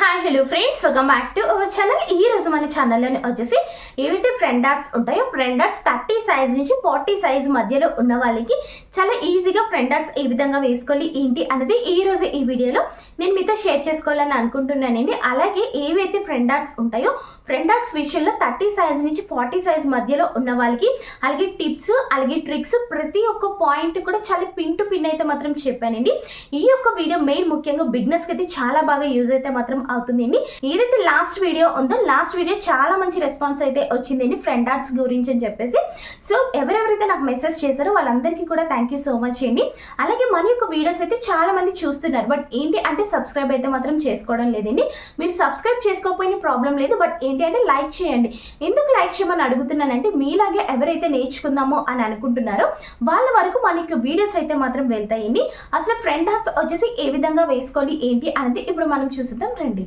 Hi hello friends, welcome back to our channel. ఈ రోజు మన ఛానల్లోనే వచ్చేసి ఏవైతే ఫ్రెండ్ ఆర్ట్స్ ఉంటాయో ఫ్రెండ్ ఆర్ట్స్ 30 సైజ్ నుంచి 40 సైజ్ మధ్యలో ఉన్న వాళ్ళకి చాలా ఈజీగా ఫ్రెండ్ ఆర్ట్స్ ఏ విధంగా వేసుకోవాలి ఏంటి అనేది ఈ రోజు ఈ వీడియోలో నేను మీతో షేర్ చేసుకోవాలని అనుకుంటున్నానండి. అలాగే ఏవైతే ఫ్రెండ్ ఆర్ట్స్ ఉంటాయో ఫ్రెండ్ ఆర్ట్స్ విషయంలో 30 సైజ్ నుంచి 40 సైజ్ మధ్యలో ఉన్న వాళ్ళకి అలాగే టిప్స్ అలాగే ట్రిక్స్ ప్రతి ఒక్క పాయింట్ కూడా చాలా పిన్ టు పిన్ అయితే మాత్రం చెప్పానండి. ఈ యొక్క వీడియో మెయిన్ ముఖ్యంగా బిగినర్స్కి అయితే చాలా బాగా యూజ్ అయితే మాత్రం అవుతుందండి. ఏదైతే లాస్ట్ వీడియో ఉందో లాస్ట్ వీడియో చాలా మంచి రెస్పాన్స్ అయితే వచ్చిందండి ఫ్రెండ్ ఆర్ట్స్ గురించి అని చెప్పేసి. సో ఎవరెవరైతే నాకు మెసేజ్ చేశారో వాళ్ళందరికీ కూడా థ్యాంక్ యూ సో మచ్ అండి. అలాగే మన యొక్క వీడియోస్ అయితే చాలా మంది చూస్తున్నారు, బట్ ఏంటి అంటే సబ్స్క్రైబ్ అయితే మాత్రం చేసుకోవడం లేదండి. మీరు సబ్స్క్రైబ్ చేసుకోకపోయిన ప్రాబ్లం లేదు, బట్ ఏంటి అంటే లైక్ చేయండి. ఎందుకు లైక్ చేయమని అడుగుతున్నానంటే మీలాగే ఎవరైతే నేర్చుకుందామో అని అనుకుంటున్నారో వాళ్ళ వరకు మన యొక్క వీడియోస్ అయితే మాత్రం వెళ్తాయండి. అసలు ఫ్రెండ్ ఆర్ట్స్ వచ్చేసి ఏ విధంగా వేసుకోవాలి ఏంటి అనేది ఇప్పుడు మనం చూద్దాం రండి.